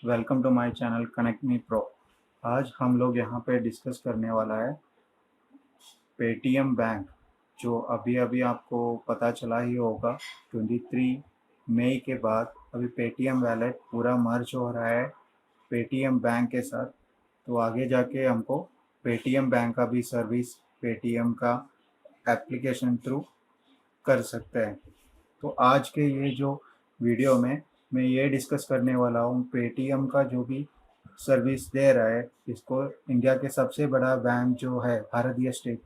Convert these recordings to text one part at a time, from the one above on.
Welcome to my channel connect me pro. आज हम लोग यहाँ पे डिस्कस करने वाला है पेटीएम बैंक, जो अभी अभी आपको पता चला ही होगा 23 मई के बाद अभी पेटीएम वैलेट पूरा मर्ज हो रहा है पेटीएम बैंक के साथ। तो आगे जाके हमको पेटीएम बैंक का भी सर्विस पेटीएम का एप्लीकेशन थ्रू कर सकते हैं। तो आज के ये जो वीडियो में मैं ये डिस्कस करने वाला हूँ पेटीएम का जो भी सर्विस दे रहा है इसको इंडिया के सबसे बड़ा बैंक जो है भारतीय स्टेट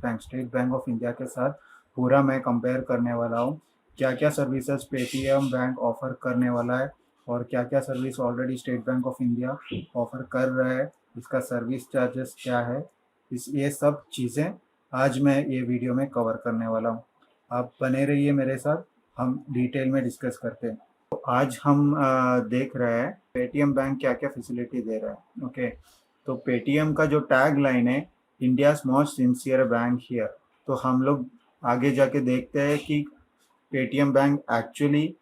बैंक ऑफ इंडिया के साथ पूरा मैं कंपेयर करने वाला हूँ। क्या क्या सर्विसेज पेटीएम बैंक ऑफर करने वाला है और क्या क्या service already state Bank of India offer कर रहा है, इसका सर्विस चार्जेस क्या है, ये सब चीज़ें आज मैं ये वीडियो में कवर करने वाला हूँ। आप बने रहिए मेरे साथ, हम डिटेल में डिस्कस करते हैं। तो आज हम देख रहे हैं पेटीएम बैंक क्या क्या फैसिलिटी दे रहा है। ओके, तो पेटीएम का जो टैग लाइन है India's most sincere bank here. तो हम लोग आगे जाके देखते हैं कि पेटीएम बैंक एक्चुअली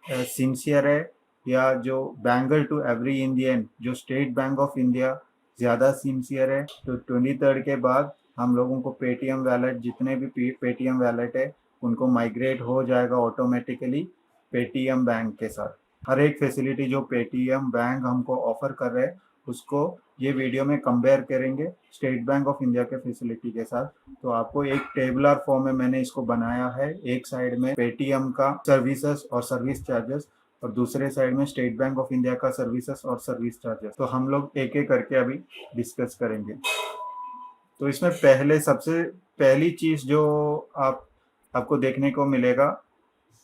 सिंसियर है या जो बैंगर टू एवरी इंडियन जो स्टेट बैंक ऑफ इंडिया ज़्यादा सिंसियर है। तो 23 के बाद हम लोगों को पेटीएम वैलेट जितने भी पेटीएम वैलेट है उनको माइग्रेट हो जाएगा ऑटोमेटिकली पेटीएम बैंक के साथ। हर एक फैसिलिटी जो पेटीएम बैंक हमको ऑफर कर रहे हैं उसको ये वीडियो में कंपेयर करेंगे स्टेट बैंक ऑफ इंडिया के फैसिलिटी के साथ। तो आपको एक टेबुलर फॉर्म में मैंने इसको बनाया है, एक साइड में पेटीएम का सर्विसेज और सर्विस चार्जेस और दूसरे साइड में स्टेट बैंक ऑफ इंडिया का सर्विसेज और सर्विस चार्जेस। तो हम लोग एक एक करके अभी डिस्कस करेंगे। तो इसमें सबसे पहली चीज़ जो आपको देखने को मिलेगा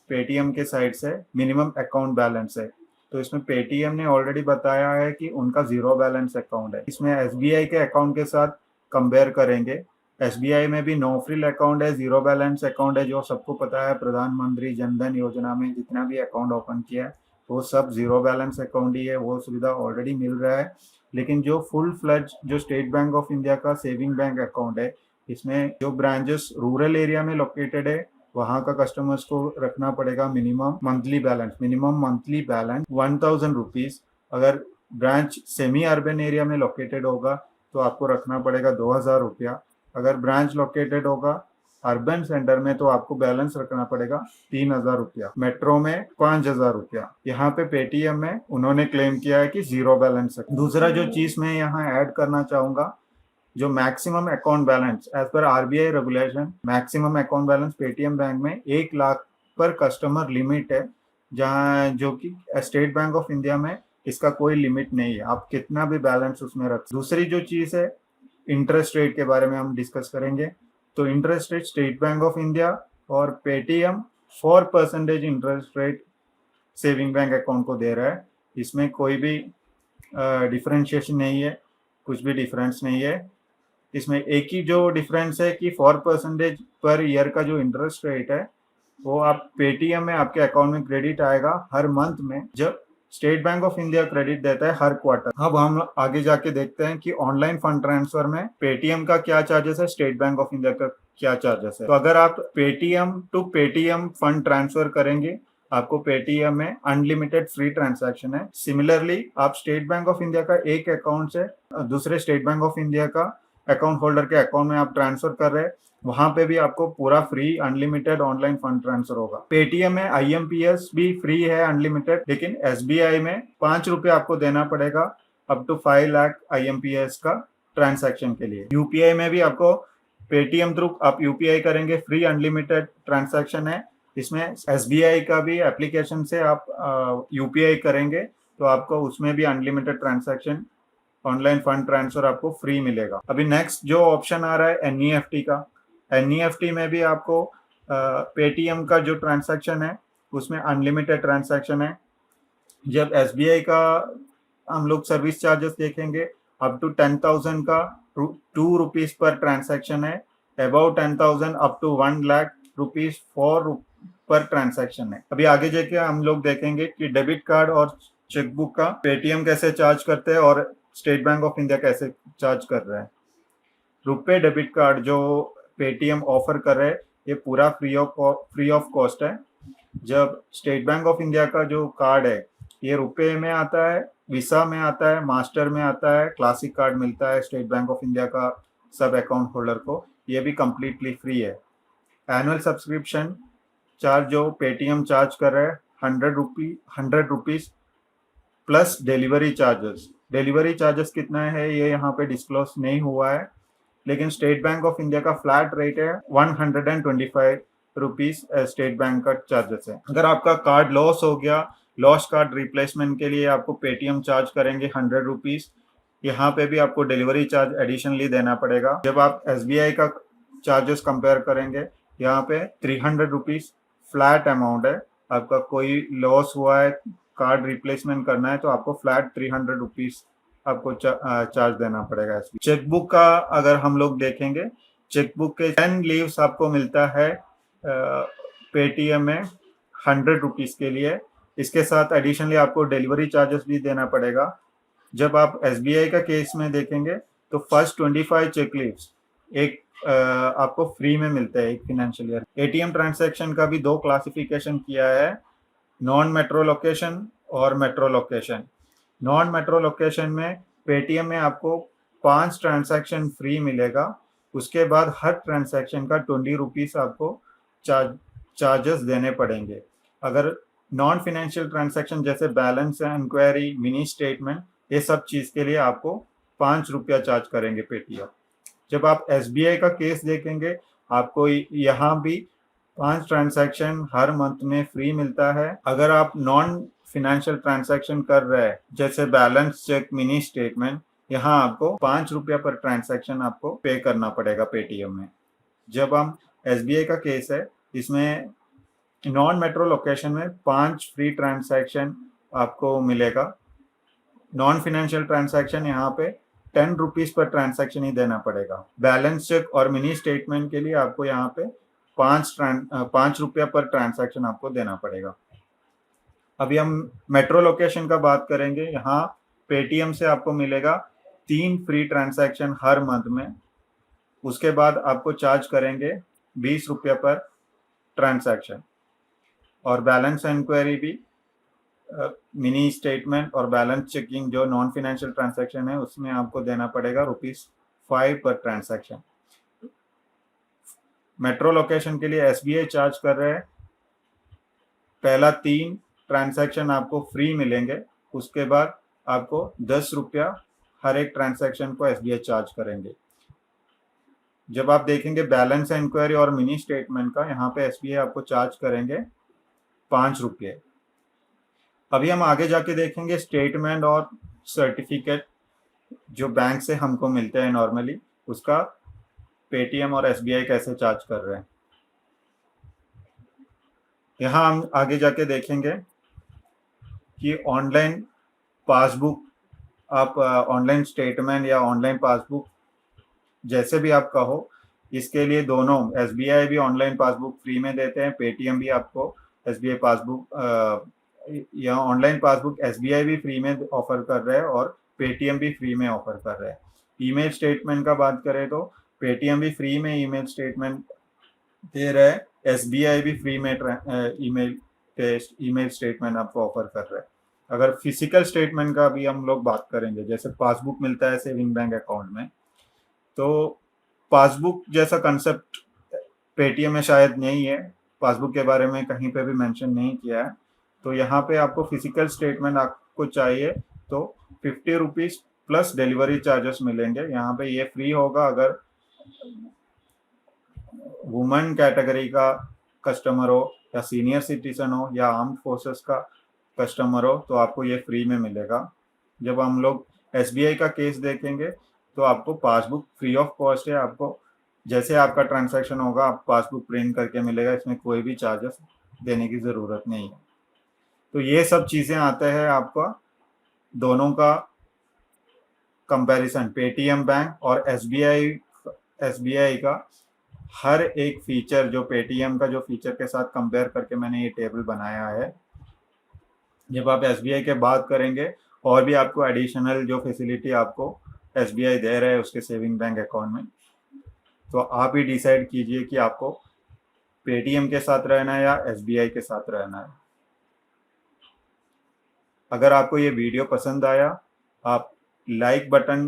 पेटीएम के साइड से मिनिमम अकाउंट बैलेंस है। तो इसमें पेटीएम ने ऑलरेडी बताया है कि उनका जीरो बैलेंस अकाउंट है। इसमें एसबीआई के अकाउंट के साथ कंपेयर करेंगे। एसबीआई में भी नो फ्रिल अकाउंट है, जीरो बैलेंस अकाउंट है, जो सबको पता है। प्रधानमंत्री जनधन योजना में जितना भी अकाउंट ओपन किया है वो सब जीरो बैलेंस अकाउंट ही है, वो सुविधा ऑलरेडी मिल रहा है। लेकिन जो फुल फ्लैज जो स्टेट बैंक ऑफ इंडिया का सेविंग बैंक अकाउंट है, इसमें जो ब्रांचेस रूरल एरिया में लोकेटेड है वहाँ का कस्टमर्स को रखना पड़ेगा मिनिमम मंथली बैलेंस 1000 रुपीज़। अगर ब्रांच सेमी अर्बन एरिया में लोकेटेड होगा तो आपको रखना पड़ेगा 2000 रुपया। अगर ब्रांच लोकेटेड होगा अर्बन सेंटर में तो आपको बैलेंस रखना पड़ेगा 3000 रुपया, मेट्रो में 5000 रुपया। यहाँ पे पेटीएम में उन्होंने क्लेम किया है कि जीरो बैलेंस है। दूसरा जो चीज़ मैं यहाँ ऐड करना चाहूँगा, जो maximum account balance as per RBI regulation, maximum account balance Paytm bank में 1 लाख पर कस्टमर लिमिट है, जहाँ जो कि स्टेट बैंक ऑफ इंडिया में इसका कोई लिमिट नहीं है, आप कितना भी बैलेंस उसमें रख। दूसरी जो चीज़ है इंटरेस्ट रेट के बारे में हम डिस्कस करेंगे। तो interest rate State Bank of India और Paytm 4% interest rate saving bank account को दे रहा है। इसमें कोई भी डिफ्रेंशिएशन नहीं है, कुछ भी डिफरेंस नहीं है। इसमें एक ही जो डिफरेंस है कि 4% पर ईयर का जो इंटरेस्ट रेट है वो आप पेटीएम में आपके अकाउंट में क्रेडिट आएगा हर मंथ में, जब state Bank of India credit देता है हर क्वार्टर। अब हम आगे जाके देखते हैं कि ऑनलाइन फंड ट्रांसफर में पेटीएम का क्या चार्जेस है, स्टेट बैंक ऑफ इंडिया का क्या चार्जेस है। तो अगर आप Paytm to Paytm fund transfer करेंगे आपको पेटीएम में अनलिमिटेड फ्री ट्रांजैक्शन है। सिमिलरली आप स्टेट बैंक ऑफ इंडिया का एक अकाउंट से दूसरे स्टेट बैंक ऑफ इंडिया का अकाउंट होल्डर के अकाउंट में आप ट्रांसफर कर रहे हैं, वहां पे भी आपको पूरा free unlimited online fund transfer होगा। पेटीएम में आईएमपीएस भी फ्री है अनलिमिटेड, लेकिन एसबीआई में 5 रुपये आपको देना पड़ेगा अप टू 5 लाख आईएमपीएस का ट्रांसैक्शन के लिए। यूपीआई में भी आपको पेटीएम थ्रू आप यूपीआई करेंगे, फ्री अनलिमिटेड ट्रांसैक्शन है। इसमें एसबीआई का भी एप्लीकेशन से आप यूपीआई करेंगे तो आपको उसमें भी unlimited transaction online fund transfer आपको फ्री मिलेगा। अभी नेक्स्ट जो ऑप्शन आ रहा है एनईएफटी का। एनईएफटी में भी आपको पेटीएम का जो ट्रांसैक्शन है उसमें अनलिमिटेड ट्रांसैक्शन है। जब एसबीआई का हम लोग सर्विस चार्जेस देखेंगे अप टू 10,000 का 2 रुपीज़ पर ट्रांसैक्शन है, about 10,000 up to 1 lakh rupees 4 per transaction है। अभी आगे जाके हम लोग देखेंगे कि डेबिट कार्ड और चेकबुक का पेटीएम कैसे चार्ज करते हैं और स्टेट बैंक ऑफ इंडिया कैसे चार्ज कर रहा है। रुपे डेबिट कार्ड जो पेटीएम ऑफर कर रहे हैं ये पूरा फ्री ऑफ कॉस्ट है। जब स्टेट बैंक ऑफ इंडिया का जो कार्ड है ये रुपए में आता है वीसा में आता है, मास्टर में आता है, क्लासिक कार्ड मिलता है स्टेट बैंक ऑफ इंडिया का सब अकाउंट होल्डर को, ये भी कम्प्लीटली फ्री है। एनुअल सब्सक्रिप्शन चार्ज जो पेटीएम चार्ज कर रहा है 100 रुपीज़ प्लस डिलीवरी चार्जेस कितना है ये यहाँ पे डिस्क्लोज नहीं हुआ है, लेकिन स्टेट बैंक ऑफ इंडिया का फ्लैट रेट है 125 रुपीज़ स्टेट बैंक का चार्जेस है। अगर आपका कार्ड लॉस हो गया, लॉस कार्ड रिप्लेसमेंट के लिए आपको पेटीएम चार्ज करेंगे 100 रुपीज़, यहाँ पे भी आपको डिलीवरी चार्ज एडिशनली देना पड़ेगा। जब आप एसबीआई का चार्जेस कंपेयर करेंगे, यहाँ पे 300 रुपीज़ फ्लैट अमाउंट है। आपका कोई लॉस हुआ है, कार्ड रिप्लेसमेंट करना है, तो आपको फ्लैट 300 रुपीज़ आपको चार्ज देना पड़ेगा। चेकबुक का अगर हम लोग देखेंगे, चेकबुक के 10 लीव्स आपको मिलता है पेटीएम में 100 रुपीज़ के लिए। इसके साथ एडिशनली आपको डिलीवरी चार्जेस भी देना पड़ेगा। जब आप एसबीआई का केस में देखेंगे तो फर्स्ट 25 चेक लीव्स एक आपको फ्री में मिलता है एक फिनेंशियल ईयर। एटीएम ट्रांजैक्शन का भी दो क्लासिफिकेशन किया है, नॉन मेट्रो लोकेशन और metro location. Non metro location में पेटीएम में आपको 5 ट्रांजैक्शन फ्री मिलेगा, उसके बाद हर ट्रांजैक्शन का 20 रुपीज़ आपको चार्जेस देने पड़ेंगे। अगर नॉन फिनेंशियल ट्रांजैक्शन जैसे बैलेंस इंक्वायरी, मिनी स्टेटमेंट, ये सब चीज़ के लिए आपको 5 रुपया चार्ज करेंगे पेटीएम। जब आप एसबीआई का केस देखेंगे, आपको यहाँ भी 5 ट्रांजैक्शन हर मंथ में फ्री मिलता है। अगर आप नॉन फिनेंशियल ट्रांजैक्शन कर रहे हैं जैसे बैलेंस चेक, मिनी स्टेटमेंट, यहाँ आपको 5 रुपया पर ट्रांजैक्शन आपको पे करना पड़ेगा पेटीएम में। जब हम एसबीआई का केस है, इसमें नॉन मेट्रो लोकेशन में 5 फ्री ट्रांजैक्शन आपको मिलेगा। नॉन फिनेंशियल ट्रांजैक्शन यहाँ पे 10 रुपीज़ पर ट्रांजैक्शन ही देना पड़ेगा। बैलेंस चेक और मिनी स्टेटमेंट के लिए आपको यहाँ पे 5 रुपया पर ट्रांजैक्शन आपको देना पड़ेगा। अभी हम मेट्रो लोकेशन का बात करेंगे। यहाँ पेटीएम से आपको मिलेगा 3 फ्री ट्रांजैक्शन हर मंथ में, उसके बाद आपको चार्ज करेंगे 20 रुपया पर ट्रांजैक्शन। और बैलेंस इंक्वायरी भी, मिनी स्टेटमेंट और बैलेंस चेकिंग जो नॉन फिनेंशियल ट्रांजैक्शन है, उसमें आपको देना पड़ेगा ₹5 पर ट्रांजैक्शन। मेट्रो लोकेशन के लिए एसबीआई चार्ज कर रहे हैं, पहला 3 ट्रांजैक्शन आपको फ्री मिलेंगे, उसके बाद आपको 10 रुपया हर एक ट्रांजैक्शन को एसबीआई चार्ज करेंगे। जब आप देखेंगे बैलेंस इंक्वायरी और मिनी स्टेटमेंट का, यहाँ पे एसबीआई आपको चार्ज करेंगे 5 रुपये। अभी हम आगे जाके देखेंगे स्टेटमेंट और सर्टिफिकेट जो बैंक से हमको मिलते हैं नॉर्मली, उसका पेटीएम और एसबीआई कैसे चार्ज कर रहे हैं। यहाँ हम आगे जाके देखेंगे कि ऑनलाइन पासबुक, आप ऑनलाइन स्टेटमेंट या ऑनलाइन पासबुक जैसे भी आप कहो, इसके लिए दोनों एसबीआई भी ऑनलाइन पासबुक फ्री में देते हैं, पेटीएम भी आपको एसबीआई पासबुक या ऑनलाइन पासबुक एसबीआई भी फ्री में ऑफर कर रहे हैं और पेटीएम भी फ्री में ऑफर कर रहे हैं। ईमेल स्टेटमेंट का बात करें तो पेटीएम भी फ्री में ईमेल स्टेटमेंट दे रहा है, एसबीआई भी फ्री में ईमेल स्टेटमेंट आपको ऑफर कर रहा है। अगर फिजिकल स्टेटमेंट का भी हम लोग बात करेंगे, जैसे पासबुक मिलता है सेविंग बैंक अकाउंट में, तो पासबुक जैसा कंसेप्ट पेटीएम में शायद नहीं है, पासबुक के बारे में कहीं पे भी मेंशन नहीं किया है। तो यहाँ पे आपको फिजिकल स्टेटमेंट आपको चाहिए तो 50 रुपीज़ प्लस डिलीवरी चार्जेस मिलेंगे। यहाँ पे ये फ्री होगा। अगर वुमेन कैटेगरी का कस्टमर हो या सीनियर सिटीजन हो या आर्म्ड फोर्सेस का कस्टमर हो तो आपको ये फ्री में मिलेगा। जब हम लोग एसबीआई का केस देखेंगे तो आपको पासबुक फ्री ऑफ कॉस्ट है, आपको जैसे आपका ट्रांजैक्शन होगा आप पासबुक प्रिंट करके मिलेगा, इसमें कोई भी चार्जेस देने की ज़रूरत नहीं है। तो ये सब चीज़ें आते हैं आपका दोनों का कंपैरिजन, पेटीएम बैंक और एसबीआई का हर एक फीचर जो पेटीएम का जो फीचर के साथ कंपेयर करके मैंने ये टेबल बनाया है। जब आप एसबीआई के बात करेंगे और भी आपको एडिशनल जो फैसिलिटी आपको एसबीआई दे रहे हैं उसके सेविंग बैंक अकाउंट में, तो आप ही डिसाइड कीजिए कि आपको पेटीएम के साथ रहना है या एसबीआई के साथ रहना है। अगर आपको ये वीडियो पसंद आया, आप लाइक बटन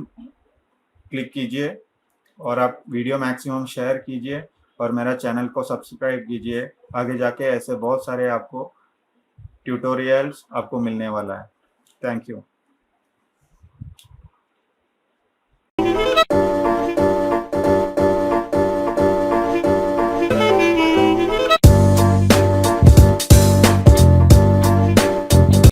क्लिक कीजिए और आप वीडियो मैक्सिमम शेयर कीजिए और मेरा चैनल को सब्सक्राइब कीजिए। आगे जाके ऐसे बहुत सारे आपको ट्यूटोरियल्स आपको मिलने वाला है। Thank you.